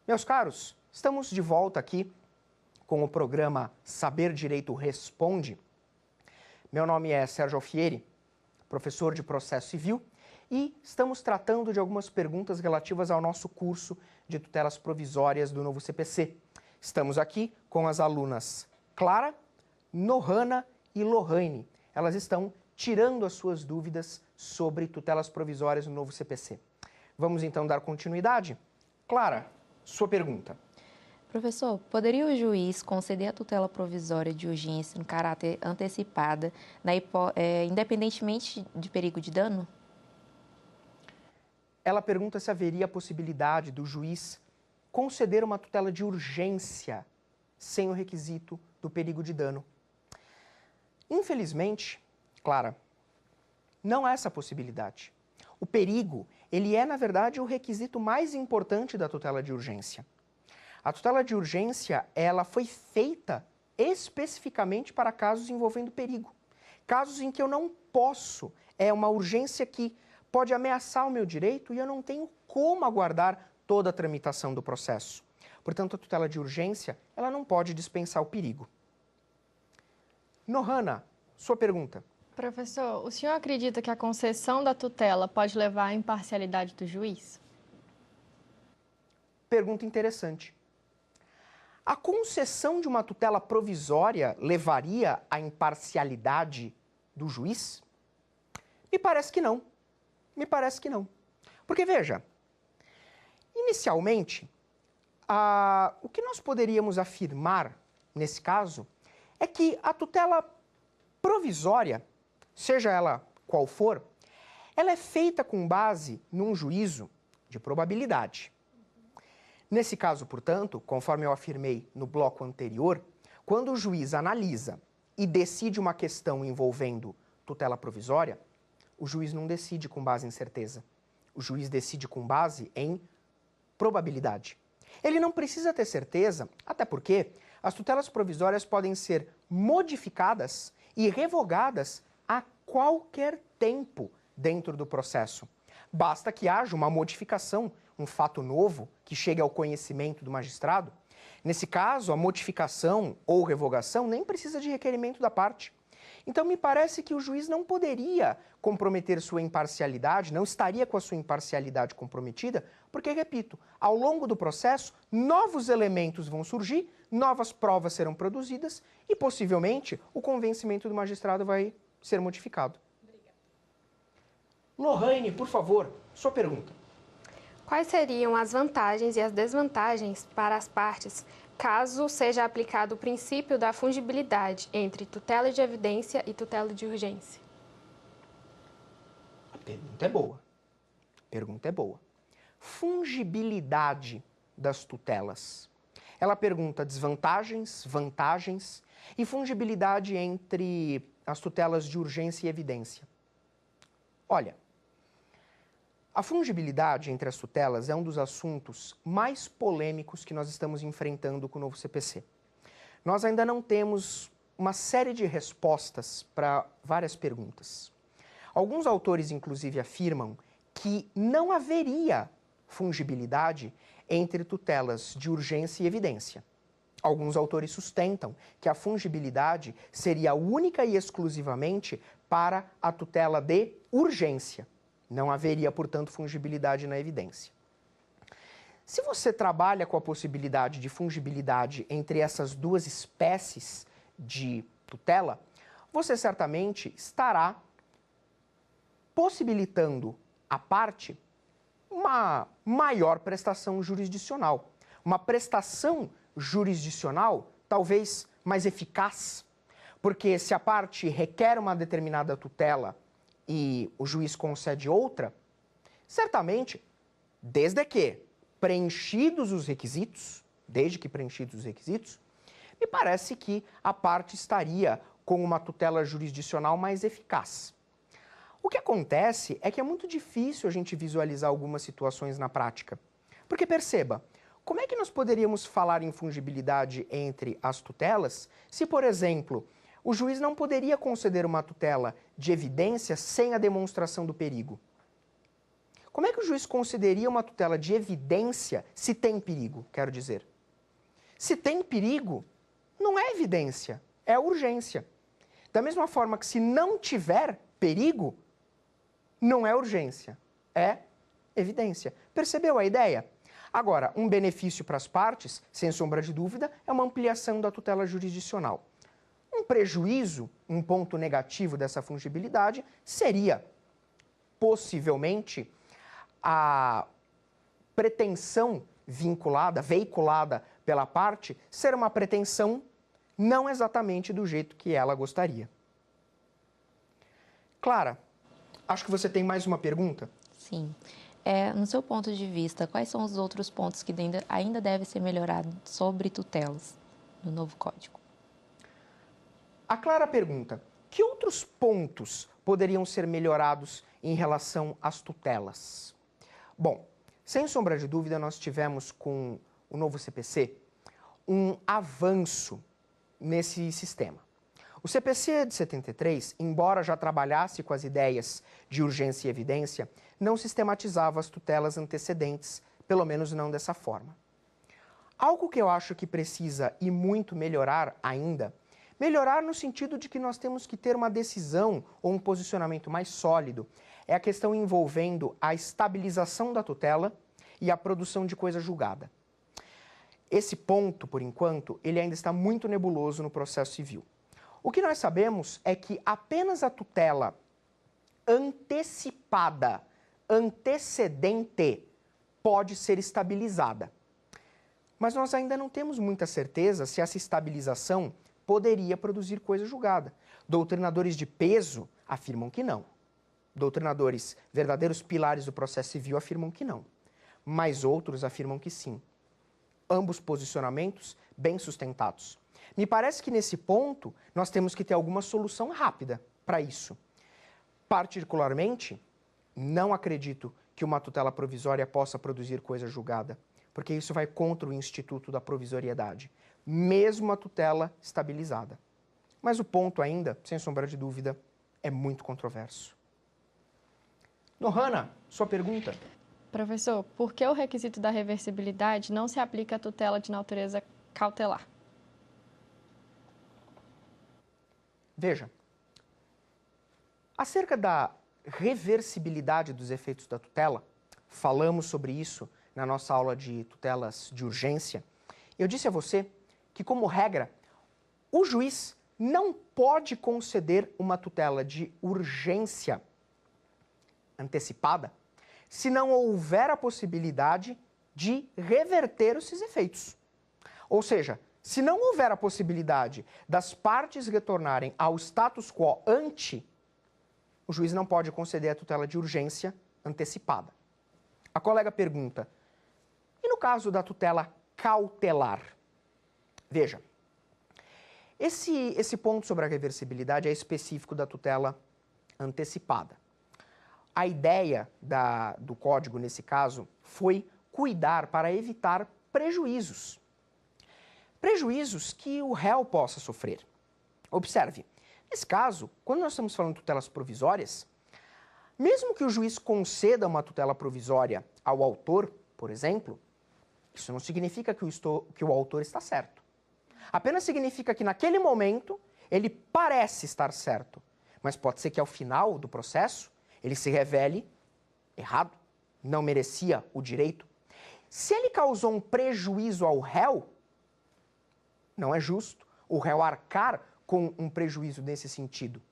Meus caros, estamos de volta aqui com o programa Saber Direito Responde. Meu nome é Sérgio Alfieri, professor de Processo Civil, e estamos tratando de algumas perguntas relativas ao nosso curso de tutelas provisórias do novo CPC. Estamos aqui com as alunas Clara, Nohana e Lohane. Elas estão tirando as suas dúvidas sobre tutelas provisórias no novo CPC. Vamos então dar continuidade? Clara, sua pergunta. Professor, poderia o juiz conceder a tutela provisória de urgência no caráter antecipada, independentemente de perigo de dano? Ela pergunta se haveria a possibilidade do juiz conceder uma tutela de urgência sem o requisito do perigo de dano. Infelizmente, Clara, não há essa possibilidade. O perigo, ele é, na verdade, o requisito mais importante da tutela de urgência. A tutela de urgência, ela foi feita especificamente para casos envolvendo perigo. Casos em que eu não posso, é uma urgência que pode ameaçar o meu direito e eu não tenho como aguardar toda a tramitação do processo. Portanto, a tutela de urgência, ela não pode dispensar o perigo. Nohana, sua pergunta. Professor, o senhor acredita que a concessão da tutela pode levar à imparcialidade do juiz? Pergunta interessante. A concessão de uma tutela provisória levaria à imparcialidade do juiz? Me parece que não. Me parece que não. Porque, veja, inicialmente, o que nós poderíamos afirmar nesse caso é que a tutela provisória, seja ela qual for, ela é feita com base num juízo de probabilidade. Nesse caso, portanto, conforme eu afirmei no bloco anterior, quando o juiz analisa e decide uma questão envolvendo tutela provisória, o juiz não decide com base em certeza. O juiz decide com base em probabilidade. Ele não precisa ter certeza, até porque as tutelas provisórias podem ser modificadas e revogadas a qualquer tempo dentro do processo. Basta que haja uma modificação, um fato novo que chegue ao conhecimento do magistrado. Nesse caso, a modificação ou revogação nem precisa de requerimento da parte. Então, me parece que o juiz não poderia comprometer sua imparcialidade, não estaria com a sua imparcialidade comprometida, porque, repito, ao longo do processo, novos elementos vão surgir, novas provas serão produzidas e, possivelmente, o convencimento do magistrado vai ser modificado. Obrigada. Lohane, por favor, sua pergunta. Quais seriam as vantagens e as desvantagens para as partes caso seja aplicado o princípio da fungibilidade entre tutela de evidência e tutela de urgência? A pergunta é boa. Pergunta é boa. Fungibilidade das tutelas. Ela pergunta desvantagens, vantagens e fungibilidade entre as tutelas de urgência e evidência. Olha, a fungibilidade entre as tutelas é um dos assuntos mais polêmicos que nós estamos enfrentando com o novo CPC. Nós ainda não temos uma série de respostas para várias perguntas. Alguns autores, inclusive, afirmam que não haveria fungibilidade entre tutelas de urgência e evidência. Alguns autores sustentam que a fungibilidade seria única e exclusivamente para a tutela de urgência. Não haveria, portanto, fungibilidade na evidência. Se você trabalha com a possibilidade de fungibilidade entre essas duas espécies de tutela, você certamente estará possibilitando à parte uma maior prestação jurisdicional. Uma prestação jurisdicional talvez mais eficaz, porque se a parte requer uma determinada tutela e o juiz concede outra, certamente, desde que preenchidos os requisitos, me parece que a parte estaria com uma tutela jurisdicional mais eficaz. O que acontece é que é muito difícil a gente visualizar algumas situações na prática. Porque perceba, como é que nós poderíamos falar em fungibilidade entre as tutelas se, por exemplo, o juiz não poderia conceder uma tutela de evidência sem a demonstração do perigo? Como é que o juiz concederia uma tutela de evidência se tem perigo, quero dizer? Se tem perigo, não é evidência, é urgência. Da mesma forma que se não tiver perigo, não é urgência, é evidência. Percebeu a ideia? Agora, um benefício para as partes, sem sombra de dúvida, é uma ampliação da tutela jurisdicional. Um prejuízo, um ponto negativo dessa fungibilidade, seria, possivelmente, a pretensão veiculada pela parte, ser uma pretensão não exatamente do jeito que ela gostaria. Clara, acho que você tem mais uma pergunta? Sim. No seu ponto de vista, quais são os outros pontos que ainda devem ser melhorados sobre tutelas no novo Código? A Clara pergunta, que outros pontos poderiam ser melhorados em relação às tutelas? Bom, sem sombra de dúvida, nós tivemos com o novo CPC um avanço nesse sistema. O CPC de 73, embora já trabalhasse com as ideias de urgência e evidência, não sistematizava as tutelas antecedentes, pelo menos não dessa forma. Algo que eu acho que precisa e muito melhorar ainda, melhorar no sentido de que nós temos que ter uma decisão ou um posicionamento mais sólido, é a questão envolvendo a estabilização da tutela e a produção de coisa julgada. Esse ponto, por enquanto, ele ainda está muito nebuloso no processo civil. O que nós sabemos é que apenas a tutela antecipada, antecedente, pode ser estabilizada. Mas nós ainda não temos muita certeza se essa estabilização poderia produzir coisa julgada. Doutrinadores de peso afirmam que não. Doutrinadores, verdadeiros pilares do processo civil, afirmam que não. Mas outros afirmam que sim. Ambos posicionamentos bem sustentados. Me parece que nesse ponto nós temos que ter alguma solução rápida para isso. Particularmente, não acredito que uma tutela provisória possa produzir coisa julgada, porque isso vai contra o instituto da provisoriedade, mesmo a tutela estabilizada. Mas o ponto ainda, sem sombra de dúvida, é muito controverso. Nohana, sua pergunta. Professor, por que o requisito da reversibilidade não se aplica à tutela de natureza cautelar? Veja, acerca da reversibilidade dos efeitos da tutela, falamos sobre isso na nossa aula de tutelas de urgência. Eu disse a você que, como regra, o juiz não pode conceder uma tutela de urgência antecipada se não houver a possibilidade de reverter esses efeitos. Ou seja, se não houver a possibilidade das partes retornarem ao status quo ante, o juiz não pode conceder a tutela de urgência antecipada. A colega pergunta, e no caso da tutela cautelar? Veja, esse ponto sobre a reversibilidade é específico da tutela antecipada. A ideia do Código, nesse caso, foi cuidar para evitar prejuízos. Prejuízos que o réu possa sofrer. Observe, nesse caso, quando nós estamos falando de tutelas provisórias, mesmo que o juiz conceda uma tutela provisória ao autor, por exemplo, isso não significa que o autor está certo. Apenas significa que naquele momento ele parece estar certo, mas pode ser que ao final do processo ele se revele errado, não merecia o direito. Se ele causou um prejuízo ao réu, não é justo o réu arcar com um prejuízo nesse sentido.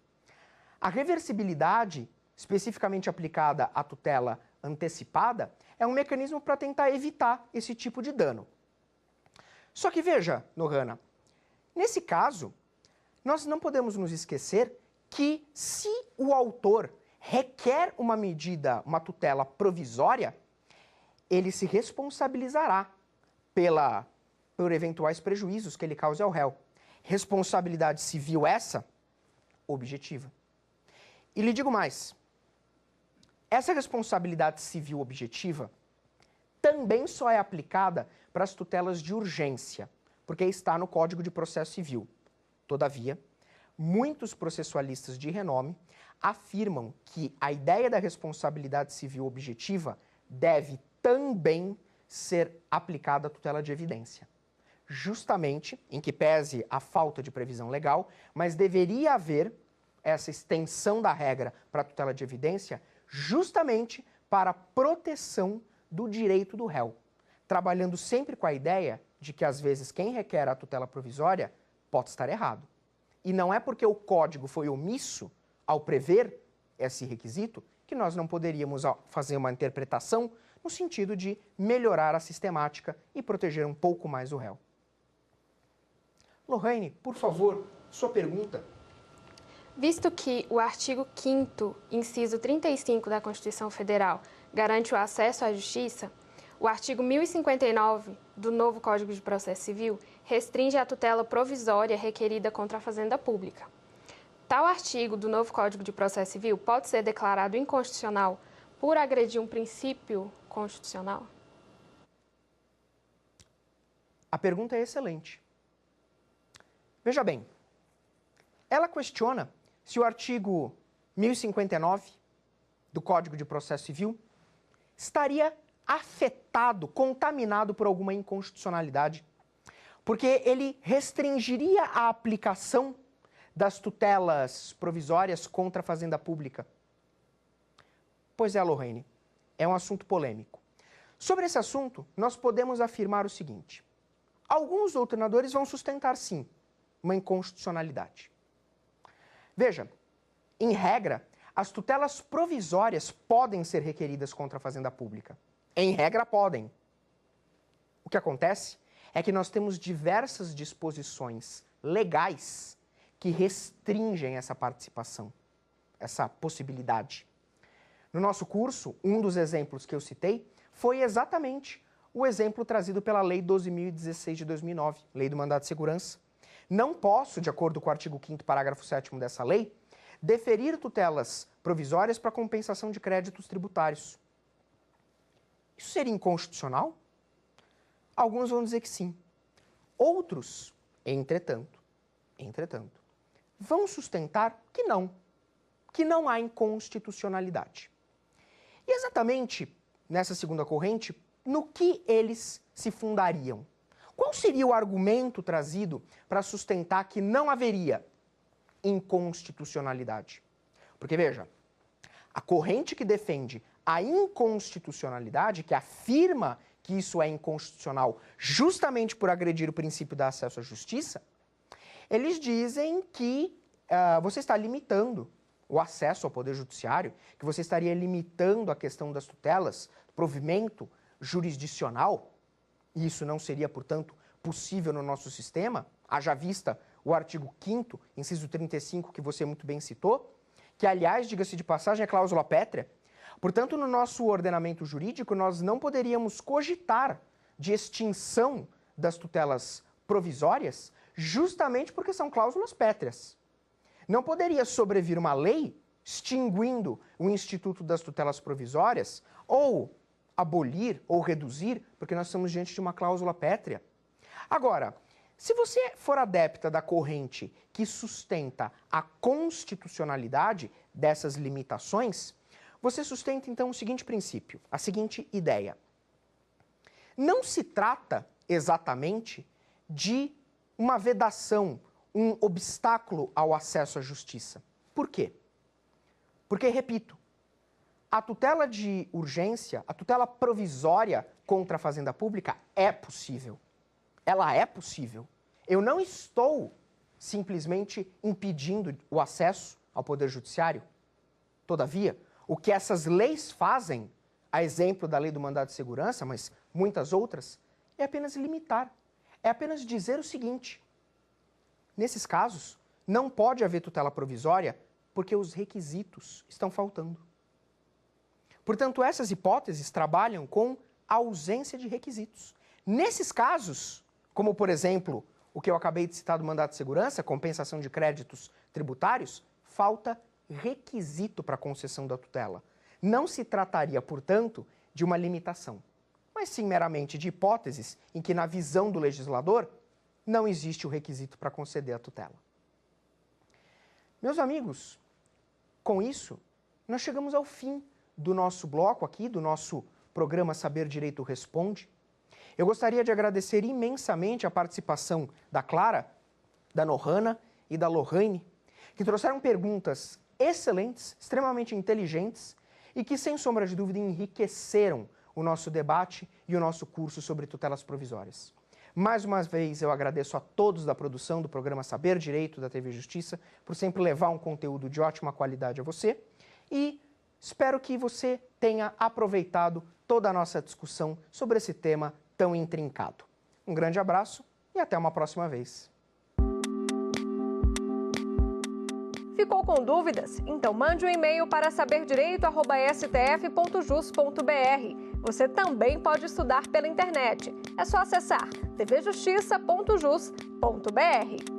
A reversibilidade, especificamente aplicada à tutela antecipada, é um mecanismo para tentar evitar esse tipo de dano. Só que veja, Nohana, nesse caso, nós não podemos nos esquecer que se o autor requer uma medida, uma tutela provisória, ele se responsabilizará por eventuais prejuízos que ele cause ao réu. Responsabilidade civil essa objetiva. E lhe digo mais, essa responsabilidade civil objetiva também só é aplicada para as tutelas de urgência, porque está no Código de Processo Civil. Todavia, muitos processualistas de renome afirmam que a ideia da responsabilidade civil objetiva deve também ser aplicada à tutela de evidência. Justamente, em que pese a falta de previsão legal, mas deveria haver essa extensão da regra para a tutela de evidência justamente para a proteção do direito do réu, trabalhando sempre com a ideia de que, às vezes, quem requer a tutela provisória pode estar errado. E não é porque o Código foi omisso ao prever esse requisito que nós não poderíamos fazer uma interpretação no sentido de melhorar a sistemática e proteger um pouco mais o réu. Lohane, por favor, sua pergunta. Visto que o artigo 5º, inciso 35 da Constituição Federal, garante o acesso à justiça, o artigo 1059 do novo Código de Processo Civil restringe a tutela provisória requerida contra a fazenda pública. Tal artigo do novo Código de Processo Civil pode ser declarado inconstitucional por agredir um princípio constitucional? A pergunta é excelente. Veja bem, ela questiona se o artigo 1059 do Código de Processo Civil estaria afetado, contaminado por alguma inconstitucionalidade, porque ele restringiria a aplicação das tutelas provisórias contra a fazenda pública. Pois é, Lohane, é um assunto polêmico. Sobre esse assunto, nós podemos afirmar o seguinte: alguns doutrinadores vão sustentar, sim, uma inconstitucionalidade. Veja, em regra, as tutelas provisórias podem ser requeridas contra a fazenda pública. Em regra, podem. O que acontece é que nós temos diversas disposições legais que restringem essa participação, essa possibilidade. No nosso curso, um dos exemplos que eu citei foi exatamente o exemplo trazido pela Lei 12.016 de 2009, Lei do Mandado de Segurança. Não posso, de acordo com o artigo 5º, parágrafo 7º dessa lei, deferir tutelas provisórias para compensação de créditos tributários. Isso seria inconstitucional? Alguns vão dizer que sim. Outros, entretanto, vão sustentar que não há inconstitucionalidade. E exatamente nessa segunda corrente, no que eles se fundariam? Qual seria o argumento trazido para sustentar que não haveria inconstitucionalidade? Porque, veja, a corrente que defende a inconstitucionalidade, que afirma que isso é inconstitucional justamente por agredir o princípio do acesso à justiça, eles dizem que você está limitando o acesso ao Poder Judiciário, que você estaria limitando a questão das tutelas, do provimento jurisdicional, e isso não seria, portanto, possível no nosso sistema, haja vista o artigo 5º, inciso 35, que você muito bem citou, que, aliás, diga-se de passagem, é cláusula pétrea. Portanto, no nosso ordenamento jurídico, nós não poderíamos cogitar de extinção das tutelas provisórias, justamente porque são cláusulas pétreas. Não poderia sobrevir uma lei extinguindo o instituto das tutelas provisórias, ou abolir ou reduzir, porque nós estamos diante de uma cláusula pétrea. Agora, se você for adepta da corrente que sustenta a constitucionalidade dessas limitações, você sustenta então o seguinte princípio, a seguinte ideia. Não se trata exatamente de uma vedação, um obstáculo ao acesso à justiça. Por quê? Porque, repito, a tutela de urgência, a tutela provisória contra a fazenda pública é possível. Ela é possível. Eu não estou simplesmente impedindo o acesso ao Poder Judiciário. Todavia, o que essas leis fazem, a exemplo da Lei do Mandado de Segurança, mas muitas outras, é apenas limitar. É apenas dizer o seguinte: nesses casos, não pode haver tutela provisória porque os requisitos estão faltando. Portanto, essas hipóteses trabalham com a ausência de requisitos. Nesses casos, como por exemplo, o que eu acabei de citar do mandado de segurança, compensação de créditos tributários, falta requisito para a concessão da tutela. Não se trataria, portanto, de uma limitação, mas sim meramente de hipóteses em que, na visão do legislador, não existe o requisito para conceder a tutela. Meus amigos, Com isso, nós chegamos ao fim do nosso bloco aqui, do nosso programa Saber Direito Responde. Eu gostaria de agradecer imensamente a participação da Clara, da Nohana e da Lohane, que trouxeram perguntas excelentes, extremamente inteligentes e que, sem sombra de dúvida, enriqueceram o nosso debate e o nosso curso sobre tutelas provisórias. Mais uma vez, eu agradeço a todos da produção do programa Saber Direito da TV Justiça por sempre levar um conteúdo de ótima qualidade a você e espero que você tenha aproveitado toda a nossa discussão sobre esse tema tão intrincado. Um grande abraço e até uma próxima vez. Ficou com dúvidas? Então mande um e-mail para saberdireito@stf.jus.br. Você também pode estudar pela internet. É só acessar tvjustiça.jus.br.